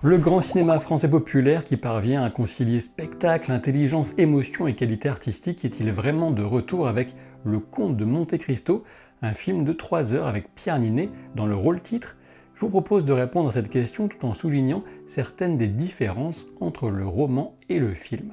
Le grand cinéma français populaire qui parvient à concilier spectacle, intelligence, émotion et qualité artistique est-il vraiment de retour avec Le Comte de Monte-Cristo, un film de 3 heures avec Pierre Ninet dans le rôle titre? Je vous propose de répondre à cette question tout en soulignant certaines des différences entre le roman et le film.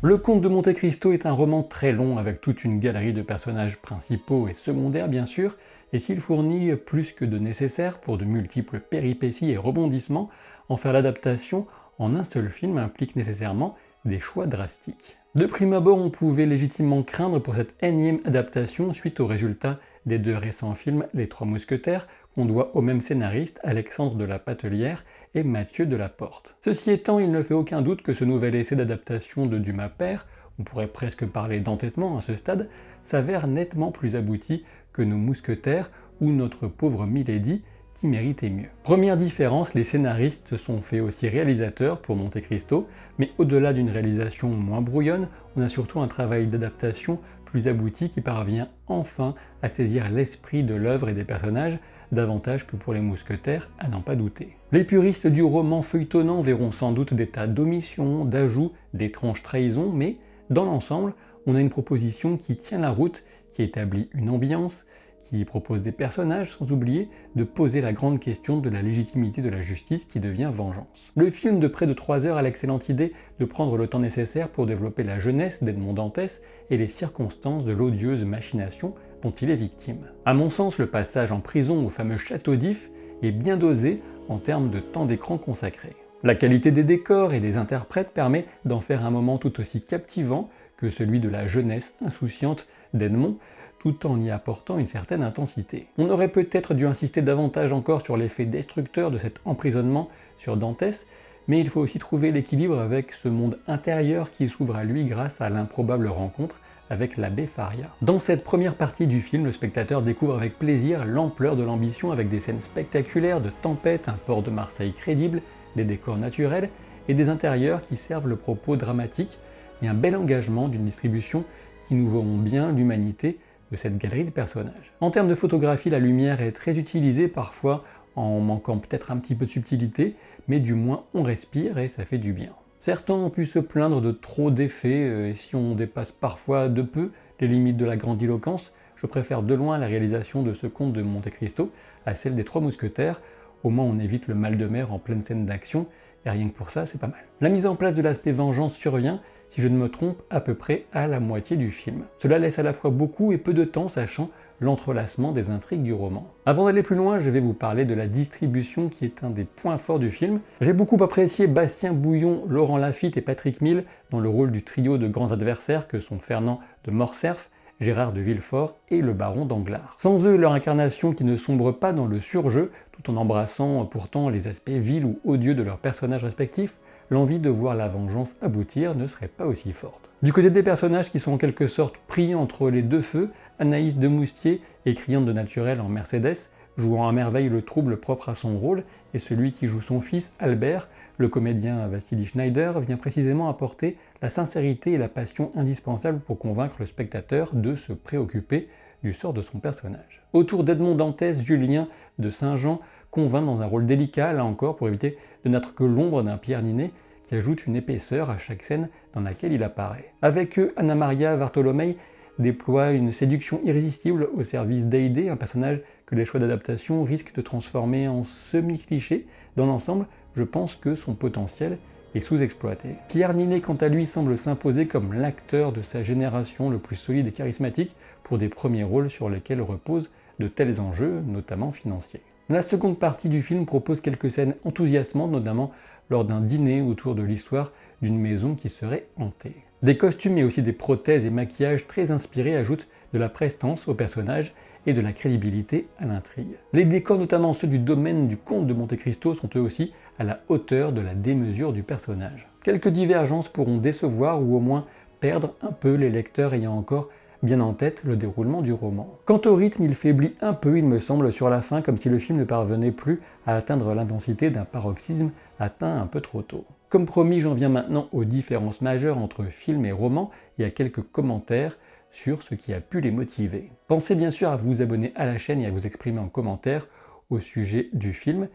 Le Comte de Monte-Cristo est un roman très long avec toute une galerie de personnages principaux et secondaires bien sûr, et s'il fournit plus que de nécessaire pour de multiples péripéties et rebondissements, en faire l'adaptation en un seul film implique nécessairement des choix drastiques. De prime abord, on pouvait légitimement craindre pour cette énième adaptation suite au résultat des 2 récents films Les Trois Mousquetaires, qu'on doit au même scénariste Alexandre de la Patellière et Mathieu Delaporte. Ceci étant, il ne fait aucun doute que ce nouvel essai d'adaptation de Dumas père, on pourrait presque parler d'entêtement à ce stade, s'avère nettement plus abouti que Nos Mousquetaires ou Notre pauvre Milady, qui méritait mieux. Première différence, les scénaristes se sont fait aussi réalisateurs pour Monte-Cristo, mais au-delà d'une réalisation moins brouillonne, on a surtout un travail d'adaptation plus abouti qui parvient enfin à saisir l'esprit de l'œuvre et des personnages, davantage que pour les mousquetaires, à n'en pas douter. Les puristes du roman feuilletonnant verront sans doute des tas d'omissions, d'ajouts, d'étranges trahisons, mais dans l'ensemble, on a une proposition qui tient la route, qui établit une ambiance, qui propose des personnages, sans oublier de poser la grande question de la légitimité de la justice qui devient vengeance. Le film de près de 3 heures a l'excellente idée de prendre le temps nécessaire pour développer la jeunesse d'Edmond Dantès et les circonstances de l'odieuse machination dont il est victime. À mon sens, le passage en prison au fameux château d'If est bien dosé en termes de temps d'écran consacré. La qualité des décors et des interprètes permet d'en faire un moment tout aussi captivant que celui de la jeunesse insouciante d'Edmond, tout en y apportant une certaine intensité. On aurait peut-être dû insister davantage encore sur l'effet destructeur de cet emprisonnement sur Dantès, mais il faut aussi trouver l'équilibre avec ce monde intérieur qui s'ouvre à lui grâce à l'improbable rencontre avec l'abbé Faria. Dans cette première partie du film, le spectateur découvre avec plaisir l'ampleur de l'ambition avec des scènes spectaculaires de tempête, un port de Marseille crédible, des décors naturels et des intérieurs qui servent le propos dramatique et un bel engagement d'une distribution qui nous vaut bien l'humanité de cette galerie de personnages. En termes de photographie, la lumière est très utilisée, parfois en manquant peut-être un petit peu de subtilité, mais du moins on respire et ça fait du bien. Certains ont pu se plaindre de trop d'effets, et si on dépasse parfois de peu les limites de la grandiloquence, je préfère de loin la réalisation de ce conte de Monte-Cristo à celle des Trois Mousquetaires. Au moins on évite le mal de mer en pleine scène d'action, et rien que pour ça, c'est pas mal. La mise en place de l'aspect vengeance survient, si je ne me trompe, à peu près à la moitié du film. Cela laisse à la fois beaucoup et peu de temps, sachant l'entrelacement des intrigues du roman. Avant d'aller plus loin, je vais vous parler de la distribution qui est un des points forts du film. J'ai beaucoup apprécié Bastien Bouillon, Laurent Lafitte et Patrick Mille dans le rôle du trio de grands adversaires que sont Fernand de Morcerf, Gérard de Villefort et le baron Danglars. Sans eux, leur incarnation qui ne sombre pas dans le surjeu, tout en embrassant pourtant les aspects vils ou odieux de leurs personnages respectifs, l'envie de voir la vengeance aboutir ne serait pas aussi forte. Du côté des personnages qui sont en quelque sorte pris entre les deux feux, Anaïs de Moustier, écriante de naturel en Mercedes, jouant à merveille le trouble propre à son rôle, et celui qui joue son fils, Albert, le comédien Vassili Schneider, vient précisément apporter la sincérité et la passion indispensables pour convaincre le spectateur de se préoccuper du sort de son personnage. Autour d'Edmond Dantès, Julien de Saint-Jean convainc dans un rôle délicat, là encore, pour éviter de n'être que l'ombre d'un Pierre Ninet qui ajoute une épaisseur à chaque scène dans laquelle il apparaît. Avec eux, Anna Maria Bartolomei déploie une séduction irrésistible au service d'Haydée, un personnage que les choix d'adaptation risquent de transformer en semi-cliché. Dans l'ensemble, je pense que son potentiel est sous-exploité. Pierre Ninet, quant à lui, semble s'imposer comme l'acteur de sa génération le plus solide et charismatique pour des premiers rôles sur lesquels reposent de tels enjeux, notamment financiers. La seconde partie du film propose quelques scènes enthousiasmantes, notamment lors d'un dîner autour de l'histoire d'une maison qui serait hantée. Des costumes et aussi des prothèses et maquillages très inspirés ajoutent de la prestance au personnage et de la crédibilité à l'intrigue. Les décors, notamment ceux du domaine du comte de Monte-Cristo, sont eux aussi à la hauteur de la démesure du personnage. Quelques divergences pourront décevoir ou au moins perdre un peu les lecteurs ayant encore bien en tête le déroulement du roman. Quant au rythme, il faiblit un peu, il me semble, sur la fin, comme si le film ne parvenait plus à atteindre l'intensité d'un paroxysme atteint un peu trop tôt. Comme promis, j'en viens maintenant aux différences majeures entre film et roman et à quelques commentaires sur ce qui a pu les motiver. Pensez bien sûr à vous abonner à la chaîne et à vous exprimer en commentaire au sujet du film,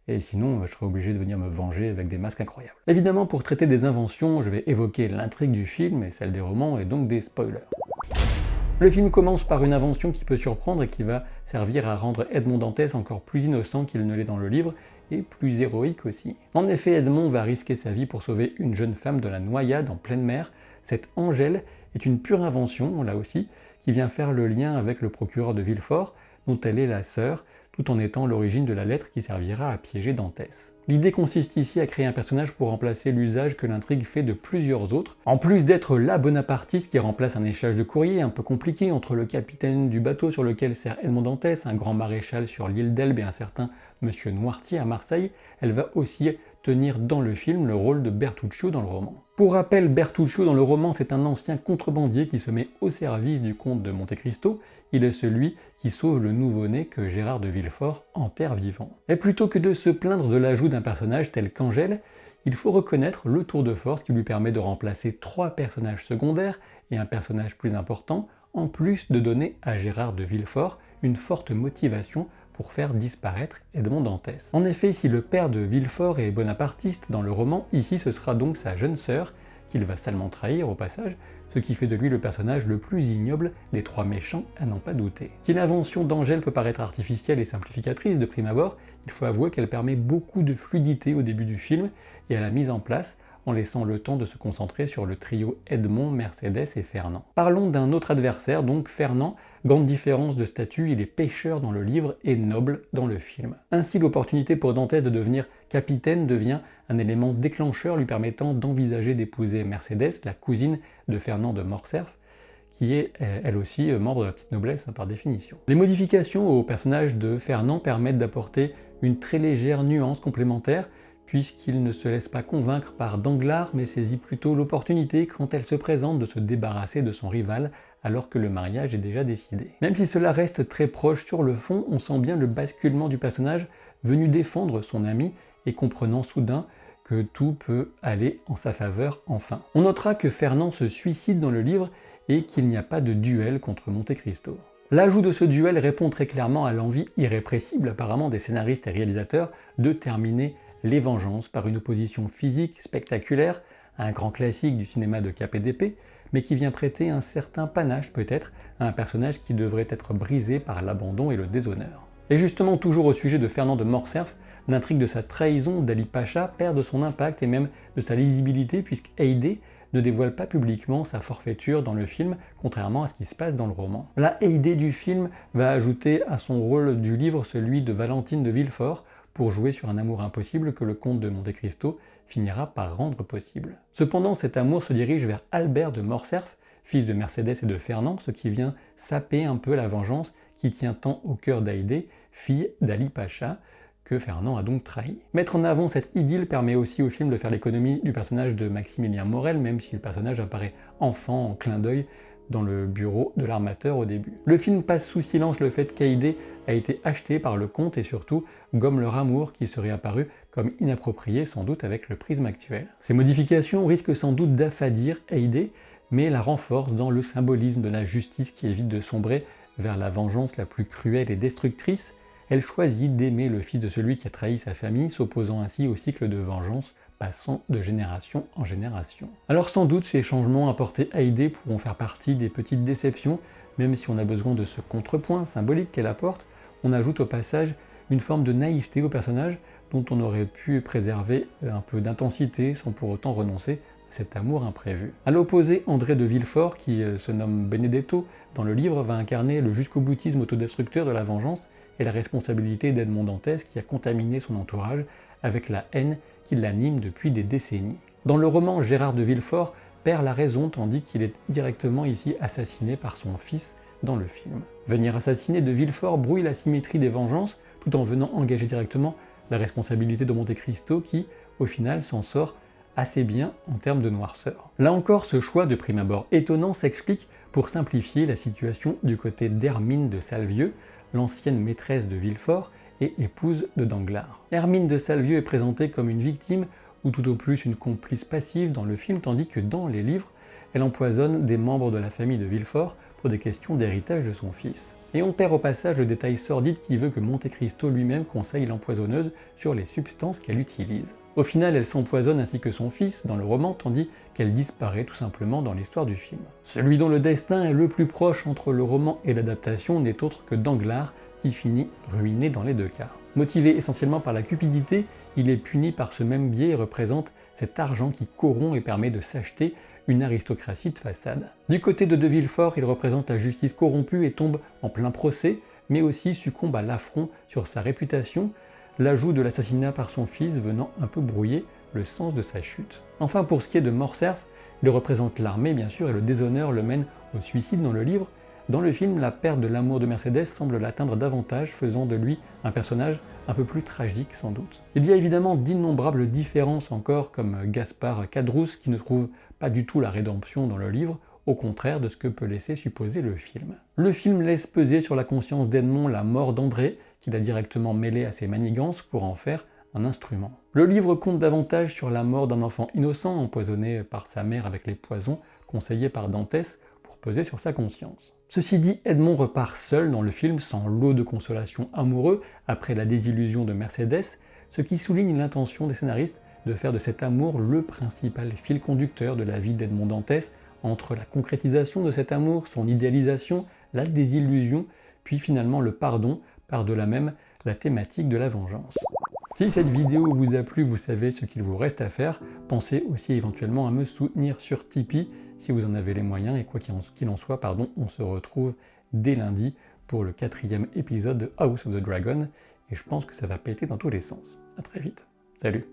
et sinon je serai obligé de venir me venger avec des masques incroyables. Évidemment, pour traiter des inventions, je vais évoquer l'intrigue du film et celle des romans, et donc des spoilers. Le film commence par une invention qui peut surprendre et qui va servir à rendre Edmond Dantès encore plus innocent qu'il ne l'est dans le livre, et plus héroïque aussi. En effet, Edmond va risquer sa vie pour sauver une jeune femme de la noyade en pleine mer. Cette Angèle est une pure invention, là aussi, qui vient faire le lien avec le procureur de Villefort, dont elle est la sœur, tout en étant l'origine de la lettre qui servira à piéger Dantès. L'idée consiste ici à créer un personnage pour remplacer l'usage que l'intrigue fait de plusieurs autres. En plus d'être la bonapartiste qui remplace un échange de courrier un peu compliqué entre le capitaine du bateau sur lequel sert Edmond Dantès, un grand maréchal sur l'île d'Elbe et un certain Monsieur Noirtier à Marseille, elle va aussi tenir dans le film le rôle de Bertuccio dans le roman. Pour rappel, Bertuccio dans le roman, c'est un ancien contrebandier qui se met au service du comte de Monte Cristo. Il est celui qui sauve le nouveau-né que Gérard de Villefort enterre vivant. Et plutôt que de se plaindre de l'ajout d'un personnage tel qu'Angèle, il faut reconnaître le tour de force qui lui permet de remplacer 3 personnages secondaires et un personnage plus important, en plus de donner à Gérard de Villefort une forte motivation pour faire disparaître Edmond Dantès. En effet, si le père de Villefort est bonapartiste dans le roman, ici ce sera donc sa jeune sœur, qu'il va salement trahir au passage, ce qui fait de lui le personnage le plus ignoble des 3 méchants à n'en pas douter. Si l'invention d'Angèle peut paraître artificielle et simplificatrice de prime abord, il faut avouer qu'elle permet beaucoup de fluidité au début du film et à la mise en place, en laissant le temps de se concentrer sur le trio Edmond, Mercédès et Fernand. Parlons d'un autre adversaire, donc Fernand. Grande différence de statut, il est pêcheur dans le livre et noble dans le film. Ainsi, l'opportunité pour Dantès de devenir capitaine devient un élément déclencheur lui permettant d'envisager d'épouser Mercédès, la cousine de Fernand de Morcerf, qui est elle aussi membre de la petite noblesse par définition. Les modifications au personnage de Fernand permettent d'apporter une très légère nuance complémentaire, puisqu'il ne se laisse pas convaincre par Danglars, mais saisit plutôt l'opportunité quand elle se présente de se débarrasser de son rival, alors que le mariage est déjà décidé. Même si cela reste très proche sur le fond, on sent bien le basculement du personnage venu défendre son ami et comprenant soudain que tout peut aller en sa faveur enfin. On notera que Fernand se suicide dans le livre et qu'il n'y a pas de duel contre Monte Cristo. L'ajout de ce duel répond très clairement à l'envie irrépressible apparemment des scénaristes et réalisateurs de terminer les vengeances par une opposition physique spectaculaire, un grand classique du cinéma de cap et d'épée, mais qui vient prêter un certain panache peut-être à un personnage qui devrait être brisé par l'abandon et le déshonneur. Et justement, toujours au sujet de Fernand de Morcerf, l'intrigue de sa trahison d'Ali Pacha perd de son impact et même de sa lisibilité puisqu'Haydée ne dévoile pas publiquement sa forfaiture dans le film, contrairement à ce qui se passe dans le roman. La Haydée du film va ajouter à son rôle du livre celui de Valentine de Villefort, pour jouer sur un amour impossible que le comte de Monte Cristo finira par rendre possible. Cependant, cet amour se dirige vers Albert de Morcerf, fils de Mercédès et de Fernand, ce qui vient saper un peu la vengeance qui tient tant au cœur d'Haydée, fille d'Ali Pacha, que Fernand a donc trahi. Mettre en avant cette idylle permet aussi au film de faire l'économie du personnage de Maximilien Morel, même si le personnage apparaît enfant en clin d'œil dans le bureau de l'armateur au début. Le film passe sous silence le fait qu'Haydée a été acheté par le comte et surtout gomme leur amour qui serait apparu comme inapproprié sans doute avec le prisme actuel. Ces modifications risquent sans doute d'affadir Haydée, mais la renforcent dans le symbolisme de la justice qui évite de sombrer vers la vengeance la plus cruelle et destructrice. Elle choisit d'aimer le fils de celui qui a trahi sa famille, s'opposant ainsi au cycle de vengeance passant de génération en génération. Alors sans doute ces changements apportés à Haydée pourront faire partie des petites déceptions, même si on a besoin de ce contrepoint symbolique qu'elle apporte, on ajoute au passage une forme de naïveté au personnage dont on aurait pu préserver un peu d'intensité sans pour autant renoncer à cet amour imprévu. À l'opposé, André de Villefort, qui se nomme Benedetto dans le livre, va incarner le jusqu'au-boutisme autodestructeur de la vengeance et la responsabilité d'Edmond Dantès qui a contaminé son entourage avec la haine qui l'anime depuis des décennies. Dans le roman, Gérard de Villefort perd la raison tandis qu'il est directement ici assassiné par son fils dans le film. Venir assassiner de Villefort brouille la symétrie des vengeances tout en venant engager directement la responsabilité de Monte Cristo qui, au final, s'en sort assez bien en termes de noirceur. Là encore, ce choix de prime abord étonnant s'explique pour simplifier la situation du côté d'Hermine de Salvieux, l'ancienne maîtresse de Villefort et épouse de Danglars. Hermine de Salvieux est présentée comme une victime ou tout au plus une complice passive dans le film, tandis que dans les livres, elle empoisonne des membres de la famille de Villefort pour des questions d'héritage de son fils. Et on perd au passage le détail sordide qui veut que Monte Cristo lui-même conseille l'empoisonneuse sur les substances qu'elle utilise. Au final, elle s'empoisonne ainsi que son fils dans le roman, tandis qu'elle disparaît tout simplement dans l'histoire du film. Celui dont le destin est le plus proche entre le roman et l'adaptation n'est autre que Danglars, qui finit ruiné dans les deux cas. Motivé essentiellement par la cupidité, il est puni par ce même biais et représente cet argent qui corrompt et permet de s'acheter une aristocratie de façade. Du côté de Villefort, il représente la justice corrompue et tombe en plein procès, mais aussi succombe à l'affront sur sa réputation, l'ajout de l'assassinat par son fils venant un peu brouiller le sens de sa chute. Enfin, pour ce qui est de Morcerf, il représente l'armée bien sûr et le déshonneur le mène au suicide dans le livre. Dans le film, la perte de l'amour de Mercedes semble l'atteindre davantage, faisant de lui un personnage un peu plus tragique sans doute. Il y a évidemment d'innombrables différences encore, comme Gaspard Caderousse qui ne trouve pas du tout la rédemption dans le livre, au contraire de ce que peut laisser supposer le film. Le film laisse peser sur la conscience d'Edmond la mort d'André, qu'il a directement mêlé à ses manigances pour en faire un instrument. Le livre compte davantage sur la mort d'un enfant innocent empoisonné par sa mère avec les poisons conseillés par Dantès pour peser sur sa conscience. Ceci dit, Edmond repart seul dans le film sans lot de consolation amoureux après la désillusion de Mercedes, ce qui souligne l'intention des scénaristes de faire de cet amour le principal fil conducteur de la vie d'Edmond Dantès, entre la concrétisation de cet amour, son idéalisation, la désillusion, puis finalement le pardon, par-delà même la thématique de la vengeance. Si cette vidéo vous a plu, vous savez ce qu'il vous reste à faire. Pensez aussi éventuellement à me soutenir sur Tipeee si vous en avez les moyens, et quoi qu'il en soit, on se retrouve dès lundi pour le 4e épisode de House of the Dragon, et je pense que ça va péter dans tous les sens. A très vite. Salut!